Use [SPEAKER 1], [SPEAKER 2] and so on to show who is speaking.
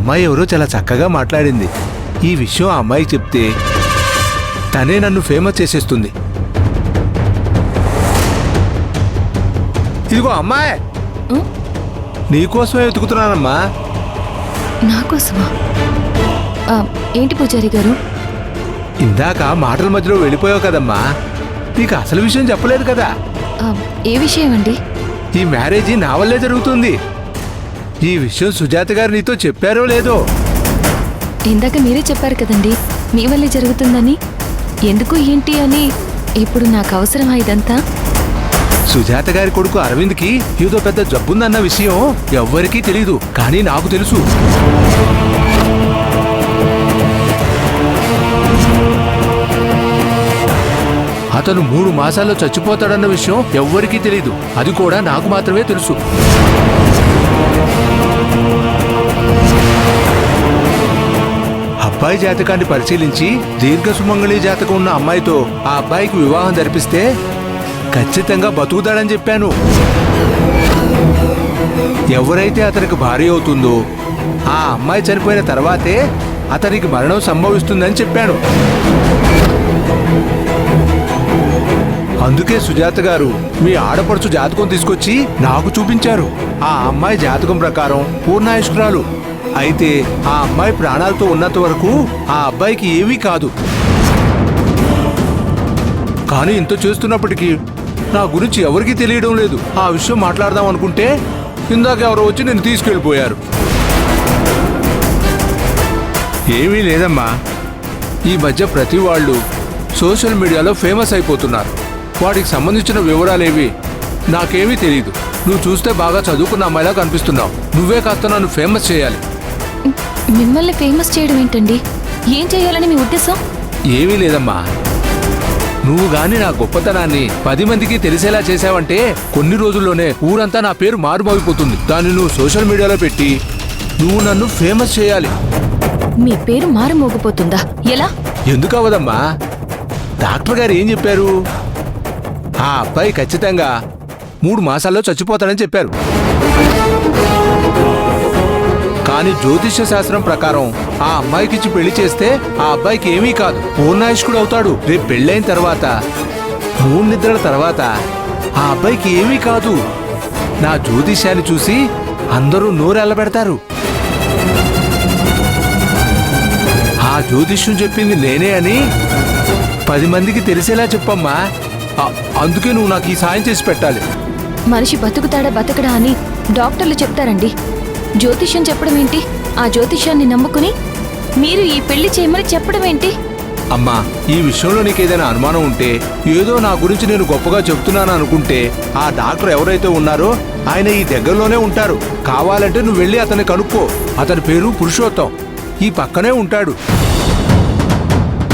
[SPEAKER 1] అమ్మాయి ఎవరో చాలా చక్కగా మాట్లాడింది. ఈ విషయం ఆ అమ్మాయికి చెప్తే తనే నన్ను ఫేమస్ చేసేస్తుంది. ఇదిగో అమ్మాయి, నీకోసమే వెతుకుతున్నానమ్మా.
[SPEAKER 2] నాకోసమా? ఏంటి పూజారి గారు?
[SPEAKER 1] ఇందాక మాటల మధ్యలో వెళ్ళిపోయావు కదమ్మా, నీకు అసలు విషయం చెప్పలేదు కదా.
[SPEAKER 2] ఏ విషయం అండి?
[SPEAKER 1] ఈ మ్యారేజీ నా వల్లే జరుగుతుంది. ఈ విషయం సుజాత గారు నీతో చెప్పారో లేదో?
[SPEAKER 2] ఇందాక మీరే చెప్పారు కదండి మీ వల్లే జరుగుతుందని. ఎందుకు ఏంటి అని ఇప్పుడు నాకు అవసరమా ఇదంతా?
[SPEAKER 1] సుజాత గారి కొడుకు అరవింద్కి ఏదో పెద్ద జబ్బుందన్న విషయం ఎవ్వరికీ తెలీదు, కానీ నాకు తెలుసు. అతను 3 మాసాల్లో చచ్చిపోతాడన్న విషయం ఎవ్వరికీ తెలీదు, అది కూడా నాకు మాత్రమే తెలుసు. అబ్బాయి జాతకాన్ని పరిశీలించి దీర్ఘసుమంగళి జాతకం ఉన్న అమ్మాయితో ఆ అబ్బాయికి వివాహం జరిపిస్తే ఖచ్చితంగా బతుకుతాడని చెప్పాను. ఎవరైతే అతనికి భార్య అవుతుందో ఆ అమ్మాయి చనిపోయిన తర్వాతే అతనికి మరణం సంభవిస్తుందని చెప్పాను. అందుకే సుజాత గారు మీ ఆడపడుచు జాతకం తీసుకొచ్చి నాకు చూపించారు. ఆ అమ్మాయి జాతకం ప్రకారం పూర్ణాయుష్కురాలు. అయితే ఆ అమ్మాయి ప్రాణాలతో ఉన్నంత వరకు ఆ అబ్బాయికి ఏమీ కాదు. కానీ ఇంత చేస్తున్నప్పటికీ నా గురించి ఎవరికీ తెలియడం లేదు. ఆ విషయం మాట్లాడదాం అనుకుంటే ఇందాక ఎవరో వచ్చి నేను తీసుకెళ్ళిపోయారు. ఏమీ లేదమ్మా, ఈ మధ్య ప్రతి వాళ్ళు సోషల్ మీడియాలో ఫేమస్ అయిపోతున్నారు. వాటికి సంబంధించిన వివరాలేవి నాకేమీ తెలియదు. నువ్వు చూస్తే బాగా చదువుకున్న అమ్మాయిలా కనిపిస్తున్నావు. నువ్వే కాస్త నన్ను ఫేమస్ చేయాలి.
[SPEAKER 2] మిమ్మల్ని ఫేమస్ చేయడం ఏంటండి? ఏం చేయాలని మీ ఉద్దేశం?
[SPEAKER 1] ఏమీ లేదమ్మా, నువ్వు గాని నా గొప్పతనాన్ని 10 మందికి తెలిసేలా చేశావంటే కొన్ని రోజుల్లోనే ఊరంతా నా పేరు మారుమోగిపోతుంది. దాన్ని నువ్వు సోషల్ మీడియాలో పెట్టి నువ్వు నన్ను ఫేమస్ చేయాలి.
[SPEAKER 2] మీ పేరు మారుమోగిపోతుందా? ఎలా?
[SPEAKER 1] ఎందుకు అవ్వదమ్మా? డాక్టర్ గారు ఏం చెప్పారు? ఆ అబ్బాయి ఖచ్చితంగా 3 మాసాల్లో చచ్చిపోతాడని చెప్పారు. కానీ జ్యోతిష్య శాస్త్రం ప్రకారం ఆ అమ్మాయికిచ్చి పెళ్లి చేస్తే ఆ అబ్బాయికి ఏమీ కాదు, పూర్ణాయుష్కుడు అవుతాడు. రేపు పెళ్ళైన తర్వాత 3 నిద్రల తర్వాత ఆ అబ్బాయికి ఏమీ కాదు. నా జ్యోతిష్యాన్ని చూసి అందరూ నోరెళ్ళబెడతారు. ఆ జ్యోతిష్యం చెప్పింది నేనే అని 10 మందికి తెలిసేలా చెప్పమ్మా. అందుకే నువ్వు నాకు ఈ సాయం చేసి పెట్టాలి.
[SPEAKER 2] మనిషి బతుకుతాడా బతకడా అని డాక్టర్లు చెప్తారండి. జ్యోతిష్యం చెప్పడం ఏంటి? ఆ జ్యోతిష్యాన్ని నమ్ముకుని మీరు ఈ పెళ్లి చేయమని చెప్పడం ఏంటి?
[SPEAKER 1] అమ్మా, ఈ విషయంలో నీకేదైనా అనుమానం ఉంటే, ఏదో నా గురించి నేను గొప్పగా చెప్తున్నాను అనుకుంటే, ఆ డాక్టర్ ఎవరైతే ఉన్నారో ఆయన ఈ దగ్గరలోనే ఉంటారు. కావాలంటే నువ్వు వెళ్ళి అతన్ని కనుక్కో. అతని పేరు పురుషోత్తం, ఈ పక్కనే ఉంటాడు.